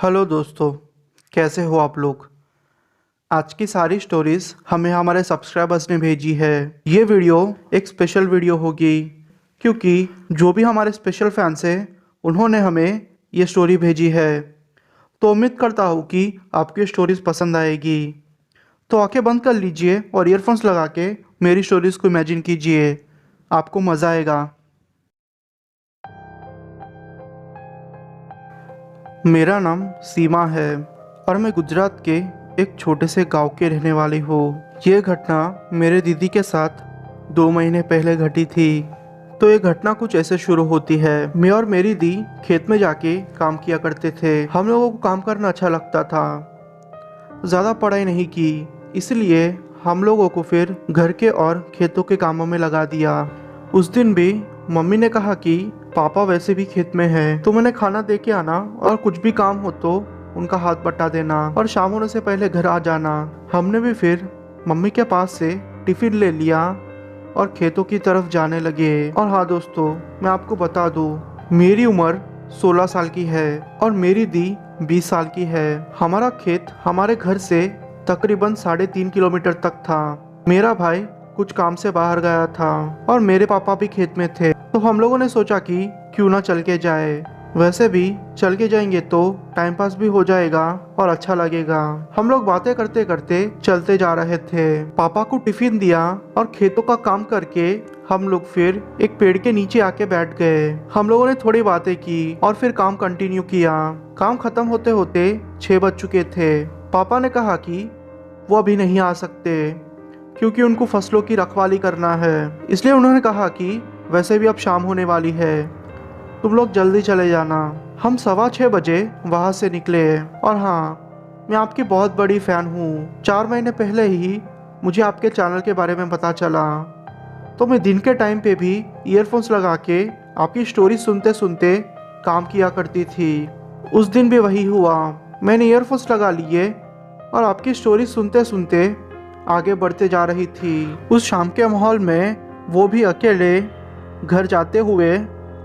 Hello दोस्तों, कैसे हो आप लोग। आज की सारी स्टोरीज हमें हमारे सब्सक्राइबर्स ने भेजी है। ये वीडियो एक स्पेशल वीडियो होगी क्योंकि जो भी हमारे स्पेशल फैंस हैं उन्होंने हमें ये स्टोरी भेजी है। तो उम्मीद करता हूँ कि आपकी स्टोरीज पसंद आएगी। तो आंखें बंद कर लीजिए और ईयरफोन्स लगा के मेरी स्टोरीज को इमेजिन कीजिए, आपको मज़ा आएगा। मेरा नाम सीमा है और मैं गुजरात के एक छोटे से गांव के रहने वाली हूँ। ये घटना मेरे दीदी के साथ 2 महीने पहले घटी थी। तो ये घटना कुछ ऐसे शुरू होती है। मैं और मेरी दी खेत में जाके काम किया करते थे। हम लोगों को काम करना अच्छा लगता था। ज़्यादा पढ़ाई नहीं की, इसलिए हम लोगों को फिर घर के और खेतों के कामों में लगा दिया। उस दिन भी मम्मी ने कहा कि पापा वैसे भी खेत में हैं, तो मैंने खाना दे के आना और कुछ भी काम हो तो उनका हाथ बटा देना और शाम होने से पहले घर आ जाना। हमने भी फिर मम्मी के पास से टिफिन ले लिया और खेतों की तरफ जाने लगे। और हाँ दोस्तों, मैं आपको बता दूँ, मेरी उम्र 16 साल की है और मेरी दी 20 साल की है। हमारा खेत हमारे घर से तकरीबन 3.5 किलोमीटर तक था। मेरा भाई कुछ काम से बाहर गया था और मेरे पापा भी खेत में थे। तो हम लोगों ने सोचा कि क्यों ना चल के जाए। वैसे भी चल के जाएंगे तो टाइम पास भी हो जाएगा और अच्छा लगेगा। हम लोग बातें करते करते चलते जा रहे थे। पापा को टिफिन दिया और खेतों का काम करके हम लोग फिर एक पेड़ के नीचे आके बैठ गए। हम लोगों ने थोड़ी बातें की और फिर काम कंटिन्यू किया। काम खत्म होते होते 6 बज चुके थे। पापा ने कहा कि वो अभी नहीं आ सकते क्योंकि उनको फसलों की रखवाली करना है। इसलिए उन्होंने कहा कि वैसे भी अब शाम होने वाली है, तुम लोग जल्दी चले जाना। हम 6:15 बजे वहाँ से निकले। और हाँ, मैं आपकी बहुत बड़ी फ़ैन हूँ। 4 महीने पहले ही मुझे आपके चैनल के बारे में पता चला, तो मैं दिन के टाइम पे भी ईयरफोन्स लगा के आपकी स्टोरी सुनते सुनते काम किया करती थी। उस दिन भी वही हुआ। मैंने ईयरफोन्स लगा लिए और आपकी स्टोरी सुनते सुनते आगे बढ़ते जा रही थी। उस शाम के माहौल में वो भी अकेले घर जाते हुए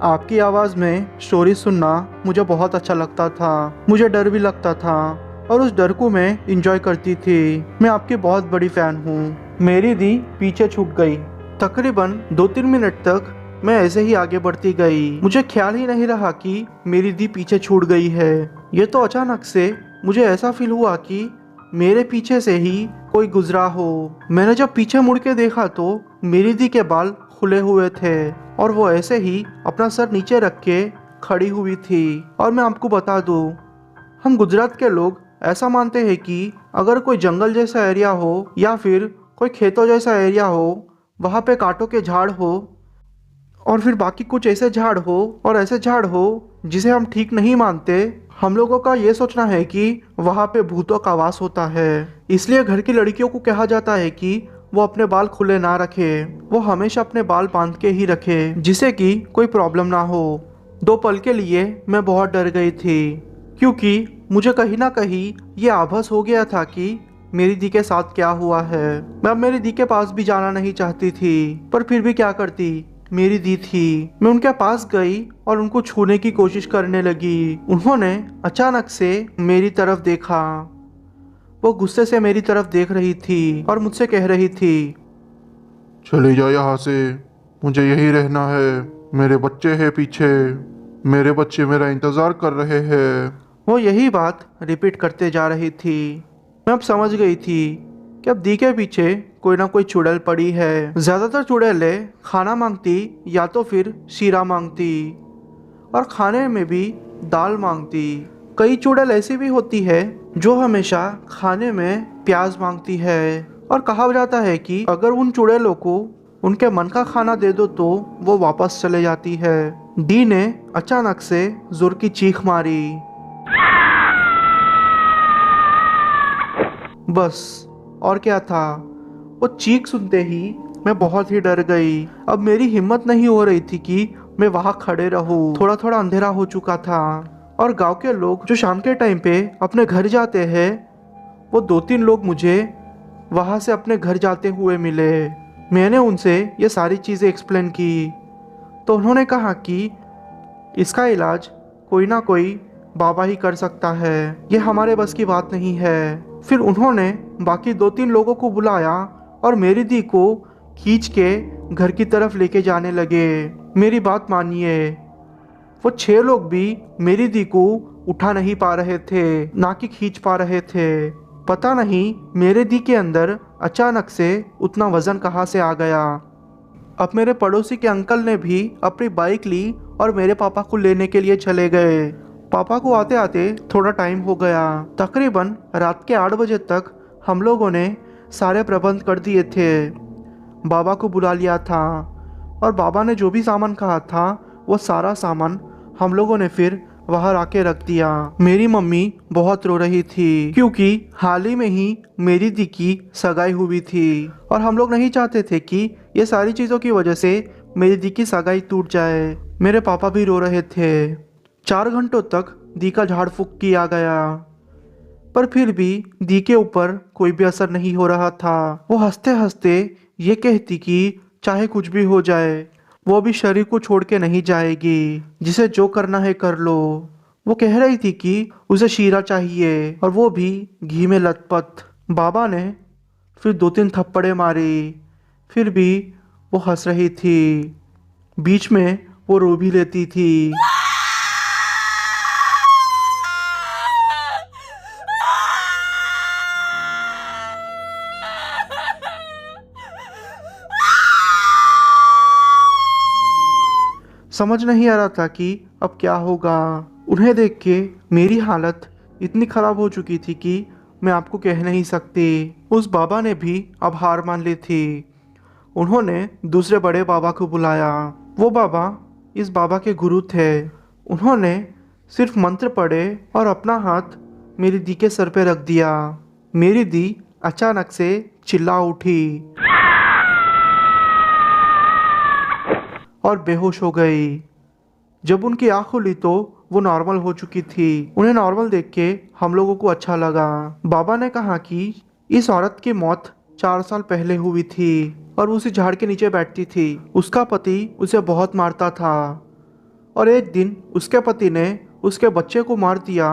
आपकी आवाज़ में स्टोरी सुनना मुझे बहुत अच्छा लगता था। मुझे डर भी लगता था और उस डर को मैं इंजॉय करती थी। मैं आपकी बहुत बड़ी फ़ैन हूँ। मेरी दी पीछे छूट गई। तकरीबन 2-3 मिनट तक मैं ऐसे ही आगे बढ़ती गई। मुझे ख्याल ही नहीं रहा कि मेरी दी पीछे छूट गई है। ये तो अचानक से मुझे ऐसा फील हुआ कि मेरे पीछे से ही कोई गुजरा हो। मैंने जब पीछे मुड़ के देखा तो मेरी दी के बाल खुले हुए थे और वो ऐसे ही अपना सर नीचे रख के खड़ी हुई थी। और मैं आपको बता दूं, हम गुजरात के लोग ऐसा मानते हैं कि अगर कोई जंगल जैसा एरिया हो या फिर कोई खेतों जैसा एरिया हो, वहाँ पे कांटों के झाड़ हो और फिर बाकी कुछ ऐसे झाड़ हो और ऐसे झाड़ हो जिसे हम ठीक नहीं मानते, हम लोगों का ये सोचना है कि वहाँ पे भूतों का वास होता है। इसलिए घर की लड़कियों को कहा जाता है कि वो अपने बाल खुले ना रखे, वो हमेशा अपने बाल बांध के ही रखे जिससे कि कोई प्रॉब्लम ना हो। 2 पल के लिए मैं बहुत डर गई थी क्योंकि मुझे कहीं ना कहीं ये आभास हो गया था कि मेरी दी के साथ क्या हुआ है। मैं अब मेरी दी के पास भी जाना नहीं चाहती थी, पर फिर भी क्या करती, मेरी दी थी। मैं उनके पास गई और उनको छूने की कोशिश करने लगी। उन्होंने अचानक से मेरी तरफ देखा। वो गुस्से से मेरी तरफ देख रही थी और मुझसे कह रही थी, चले जा यहाँ से, मुझे यही रहना है। मेरे बच्चे हैं पीछे, मेरे बच्चे मेरा इंतज़ार कर रहे हैं। वो यही बात रिपीट करते जा रही थी। मैं अब समझ गई थी कि अब दी के पीछे कोई ना कोई चुड़ैल पड़ी है। ज़्यादातर चुड़ैलें खाना मांगती या तो फिर शीरा मांगती और खाने में भी दाल मांगती। कई चुड़ैल ऐसी भी होती है जो हमेशा खाने में प्याज मांगती है। और कहा जाता है कि अगर उन चुड़ैलों को उनके मन का खाना दे दो तो वो वापस चले जाती है। डी ने अचानक से जोर की चीख मारी। बस, और क्या था, वो चीख सुनते ही मैं बहुत ही डर गई। अब मेरी हिम्मत नहीं हो रही थी कि मैं वहां खड़े रहूं। थोड़ा थोड़ा अंधेरा हो चुका था और गांव के लोग जो शाम के टाइम पे अपने घर जाते हैं, वो 2-3 लोग मुझे वहां से अपने घर जाते हुए मिले। मैंने उनसे ये सारी चीज़ें एक्सप्लेन की तो उन्होंने कहा कि इसका इलाज कोई ना कोई बाबा ही कर सकता है, ये हमारे बस की बात नहीं है। फिर उन्होंने बाकी 2-3 लोगों को बुलाया और मेरी दी को खींच के घर की तरफ लेके जाने लगे। मेरी बात मानिए, वो 6 लोग भी मेरी दी को उठा नहीं पा रहे थे, ना कि खींच पा रहे थे। पता नहीं मेरे दी के अंदर अचानक से उतना वजन कहाँ से आ गया। अब मेरे पड़ोसी के अंकल ने भी अपनी बाइक ली और मेरे पापा को लेने के लिए चले गए। पापा को आते आते थोड़ा टाइम हो गया। तकरीबन रात के 8 बजे तक हम लोगों ने सारे प्रबंध कर दिए थे। बाबा को बुला लिया था और बाबा ने जो भी सामान कहा था वो सारा सामान हम लोगों ने फिर वहाँ आके रख दिया। मेरी मम्मी बहुत रो रही थी क्योंकि हाल ही में ही मेरी दी की सगाई हुई थी और हम लोग नहीं चाहते थे कि ये सारी चीज़ों की वजह से मेरी दी की सगाई टूट जाए। मेरे पापा भी रो रहे थे। 4 घंटों तक दी का झाड़ फूक किया गया, पर फिर भी दी के ऊपर कोई भी असर नहीं हो रहा था। वो हंसते हंसते ये कहती कि चाहे कुछ भी हो जाए, वो भी शरीर को छोड़ के नहीं जाएगी, जिसे जो करना है कर लो। वो कह रही थी कि उसे शीरा चाहिए और वो भी घी में लथपथ। बाबा ने फिर 2-3 थप्पड़े मारी, फिर भी वो हंस रही थी। बीच में वो रो भी लेती थी। समझ नहीं आ रहा था कि अब क्या होगा। उन्हें देख के मेरी हालत इतनी खराब हो चुकी थी कि मैं आपको कह नहीं सकती। उस बाबा ने भी अब हार मान ली थी। उन्होंने दूसरे बड़े बाबा को बुलाया। वो बाबा इस बाबा के गुरु थे। उन्होंने सिर्फ मंत्र पढ़े और अपना हाथ मेरी दी के सर पे रख दिया। मेरी दी अचानक से चिल्ला उठी और बेहोश हो गई। जब उनकी आँख खुली तो वो नॉर्मल हो चुकी थी। उन्हें नॉर्मल देख के हम लोगों को अच्छा लगा। बाबा ने कहा कि इस औरत की मौत 4 साल पहले हुई थी और उसी झाड़ के नीचे बैठती थी। उसका पति उसे बहुत मारता था और एक दिन उसके पति ने उसके बच्चे को मार दिया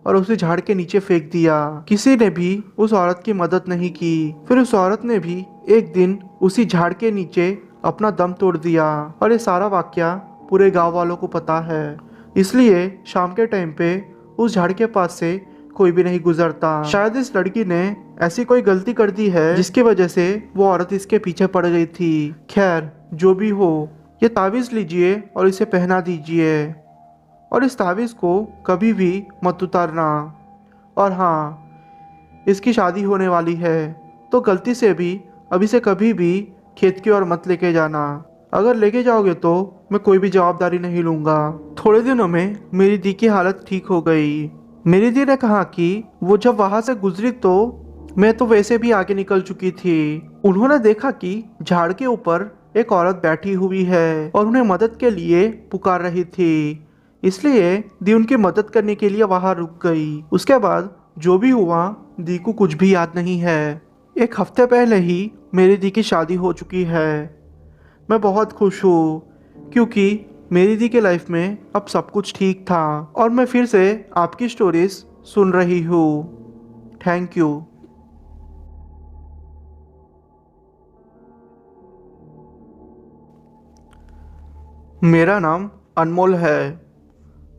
और उसे झाड़ के नीचे फेंक दिया। किसी ने भी उस औरत की मदद नहीं की। फिर उस औरत ने भी एक दिन उसी झाड़ के नीचे अपना दम तोड़ दिया और ये सारा वाकया पूरे गांव वालों को पता है। इसलिए शाम के टाइम पे उस झाड़ के पास से कोई भी नहीं गुजरता। शायद इस लड़की ने ऐसी कोई गलती कर दी है जिसकी वजह से वो औरत इसके पीछे पड़ गई थी। खैर जो भी हो, ये तावीज़ लीजिए और इसे पहना दीजिए और इस तावीज़ को कभी भी मत उतारना। और हाँ, इसकी शादी होने वाली है तो गलती से भी अभी से कभी भी खेत की ओर मत लेके जाना। अगर लेके जाओगे तो मैं कोई भी जवाबदारी नहीं लूँगा। थोड़े दिनों में मेरी दी की हालत ठीक हो गई। मेरी दी ने कहा कि वो जब वहाँ से गुजरी तो मैं तो वैसे भी आगे निकल चुकी थी। उन्होंने देखा कि झाड़ के ऊपर एक औरत बैठी हुई है और उन्हें मदद के लिए पुकार रही थी। इसलिए दी उनकी मदद करने के लिए वहाँ रुक गई। उसके बाद जो भी हुआ दी को कुछ भी याद नहीं है। 1 हफ्ते पहले ही मेरी दी की शादी हो चुकी है। मैं बहुत खुश हूँ क्योंकि मेरी दी के लाइफ में अब सब कुछ ठीक था और मैं फिर से आपकी स्टोरीज सुन रही हूँ। Thank you. मेरा नाम अनमोल है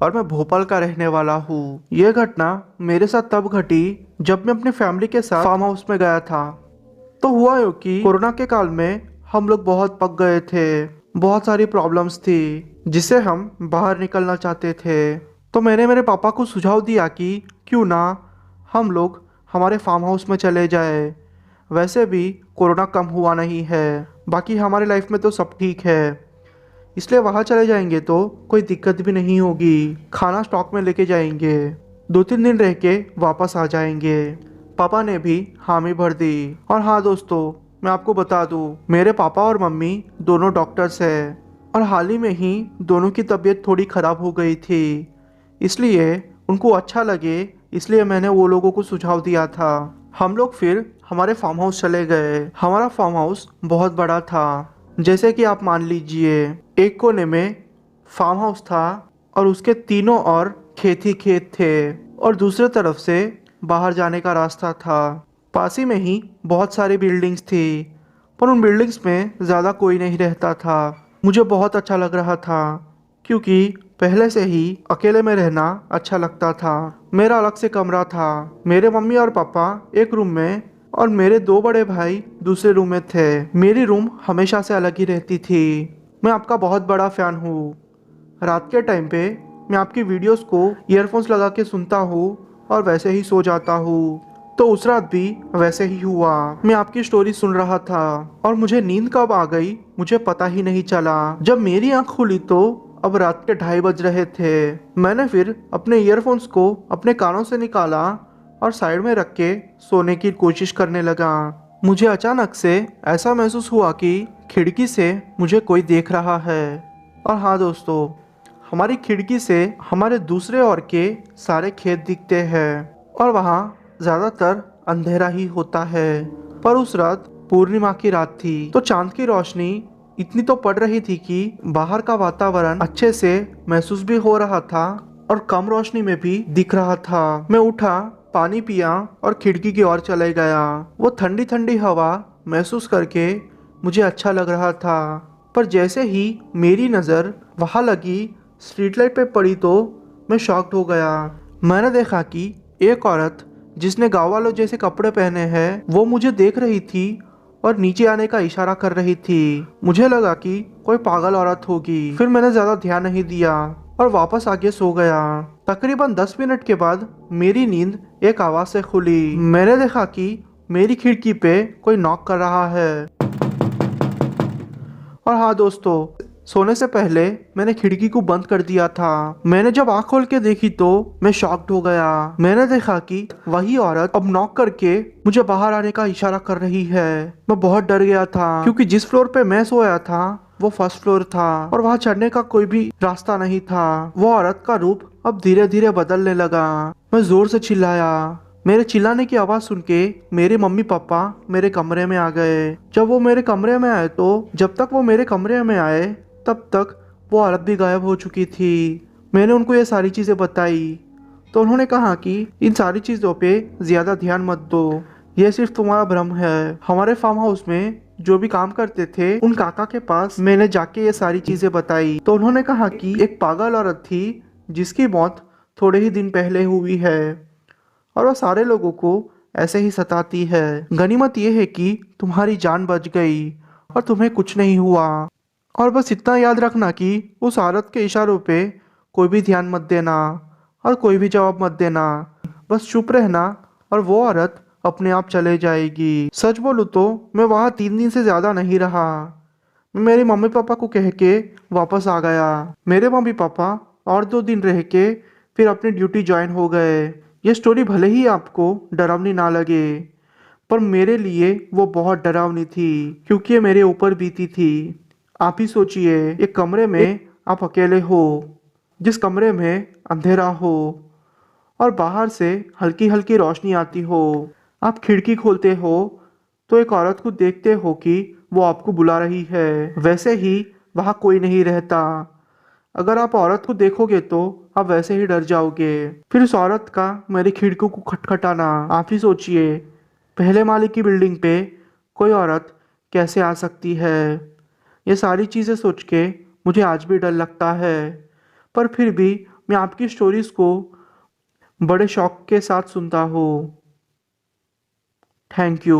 और मैं भोपाल का रहने वाला हूँ। यह घटना मेरे साथ तब घटी जब मैं अपनी फैमिली के साथ फार्म हाउस में गया था। तो हुआ यूँ कि कोरोना के काल में हम लोग बहुत पक गए थे। बहुत सारी प्रॉब्लम्स थी जिससे हम बाहर निकलना चाहते थे। तो मैंने मेरे पापा को सुझाव दिया कि क्यों ना हम लोग हमारे फार्म हाउस में चले जाए। वैसे भी कोरोना कम हुआ नहीं है, बाकी हमारे लाइफ में तो सब ठीक है, इसलिए वहाँ चले जाएंगे तो कोई दिक्कत भी नहीं होगी। खाना स्टॉक में लेके जाएंगे, 2-3 दिन रह के वापस आ जाएंगे। पापा ने भी हामी भर दी। और हाँ दोस्तों, मैं आपको बता दूँ, मेरे पापा और मम्मी दोनों डॉक्टर्स हैं और हाल ही में ही दोनों की तबीयत थोड़ी ख़राब हो गई थी। इसलिए उनको अच्छा लगे, इसलिए मैंने वो लोगों को सुझाव दिया था। हम लोग फिर हमारे फार्म हाउस चले गए। हमारा फार्म हाउस बहुत बड़ा था। जैसे कि आप मान लीजिए एक कोने में फार्म हाउस था और उसके तीनों ओर खेत ही खेत थे और दूसरे तरफ से बाहर जाने का रास्ता था। पास ही में ही बहुत सारी बिल्डिंग्स थी, पर उन बिल्डिंग्स में ज़्यादा कोई नहीं रहता था। मुझे बहुत अच्छा लग रहा था क्योंकि पहले से ही अकेले में रहना अच्छा लगता था। मेरा अलग से कमरा था, मेरे मम्मी और पापा एक रूम में और मेरे दो बड़े भाई दूसरे रूम में थे। मेरी रूम हमेशा से अलग ही रहती थी। मैं आपका बहुत बड़ा फ़ैन हूँ। रात के टाइम पे मैं आपकी वीडियोस को ईयरफोन्स लगा के सुनता हूँ और वैसे ही सो जाता हूँ। तो उस रात भी वैसे ही हुआ। मैं आपकी स्टोरी सुन रहा था और मुझे नींद कब आ गई मुझे पता ही नहीं चला। जब मेरी आंख खुली तो अब रात के 2:30 बज रहे थे। मैंने फिर अपने ईयरफोन्स को अपने कानों से निकाला और साइड में रख के सोने की कोशिश करने लगा। मुझे अचानक से ऐसा महसूस हुआ कि खिड़की से मुझे कोई देख रहा है। और हाँ दोस्तों, हमारी खिड़की से हमारे दूसरे ओर के सारे खेत दिखते हैं और वहाँ ज़्यादातर अंधेरा ही होता है। पर उस रात पूर्णिमा की रात थी तो चांद की रोशनी इतनी तो पड़ रही थी कि बाहर का वातावरण अच्छे से महसूस भी हो रहा था और कम रोशनी में भी दिख रहा था। मैं उठा, पानी पिया और खिड़की की ओर चले गया। वो ठंडी ठंडी हवा महसूस करके मुझे अच्छा लग रहा था। पर जैसे ही मेरी नज़र वहाँ लगी स्ट्रीट लाइट पे पड़ी तो मैं शॉक्ड हो गया। मैंने देखा कि एक औरत जिसने गाँव वालों जैसे कपड़े पहने हैं वो मुझे देख रही थी और नीचे आने का इशारा कर रही थी। मुझे लगा कि कोई पागल औरत होगी। फिर मैंने ज़्यादा ध्यान नहीं दिया और वापस आके सो गया। तकरीबन 10 मिनट के बाद मेरी नींद एक आवाज़ से खुली। मैंने देखा कि मेरी खिड़की पे कोई नॉक कर रहा है। और हाँ दोस्तों, सोने से पहले मैंने खिड़की को बंद कर दिया था। मैंने जब आंख खोल के देखी तो मैं शॉक्ड हो गया। मैंने देखा कि वही औरत अब नॉक करके मुझे बाहर आने का इशारा कर रही है। मैं बहुत डर गया था क्योंकि जिस फ्लोर पे मैं सोया था वो फर्स्ट फ्लोर था और वहाँ चढ़ने का कोई भी रास्ता नहीं था। वो औरत का रूप अब धीरे धीरे बदलने लगा। मैं जोर से चिल्लाया। मेरे चिल्लाने की आवाज़ सुन के मेरे मम्मी पापा मेरे कमरे में आ गए। जब वो मेरे कमरे में आए तो जब तक वो मेरे कमरे में आए तब तक वो औरत भी गायब हो चुकी थी। मैंने उनको ये सारी चीज़ें बताई तो उन्होंने कहा कि इन सारी चीज़ों पे ज़्यादा ध्यान मत दो, ये सिर्फ तुम्हारा भ्रम है। हमारे फार्म हाउस में जो भी काम करते थे उन काका के पास मैंने जाके ये सारी चीज़ें बताई तो उन्होंने कहा कि एक पागल औरत थी जिसकी मौत थोड़े ही दिन पहले हुई है और वह सारे लोगों को ऐसे ही सताती है। गनीमत यह है कि तुम्हारी जान बच गई और तुम्हें कुछ नहीं हुआ। और बस इतना याद रखना कि उस औरत के इशारों पे कोई भी ध्यान मत देना और कोई भी जवाब मत देना। बस चुप रहना और वो औरत अपने आप चले जाएगी। सच बोलूँ तो मैं वहाँ 3 दिन से ज़्यादा नहीं रहा। मैं मेरे मम्मी पापा को कह के वापस आ गया। मेरे मम्मी पापा और 2 दिन रह के फिर अपनी ड्यूटी ज्वाइन हो गए। ये स्टोरी भले ही आपको डरावनी ना लगे पर मेरे लिए वो बहुत डरावनी थी क्योंकि ये मेरे ऊपर बीती थी। आप ही सोचिए, एक कमरे में आप अकेले हो, जिस कमरे में अंधेरा हो और बाहर से हल्की हल्की रोशनी आती हो। आप खिड़की खोलते हो तो एक औरत को देखते हो कि वो आपको बुला रही है। वैसे ही वहाँ कोई नहीं रहता। अगर आप औरत को देखोगे तो आप वैसे ही डर जाओगे। फिर उस औरत का मेरी खिड़की को खटखटाना, आप ही सोचिए पहले माले की बिल्डिंग पे कोई औरत कैसे आ सकती है। ये सारी चीज़ें सोच के मुझे आज भी डर लगता है पर फिर भी मैं आपकी स्टोरीज़ को बड़े शौक के साथ सुनता हूँ। Thank you.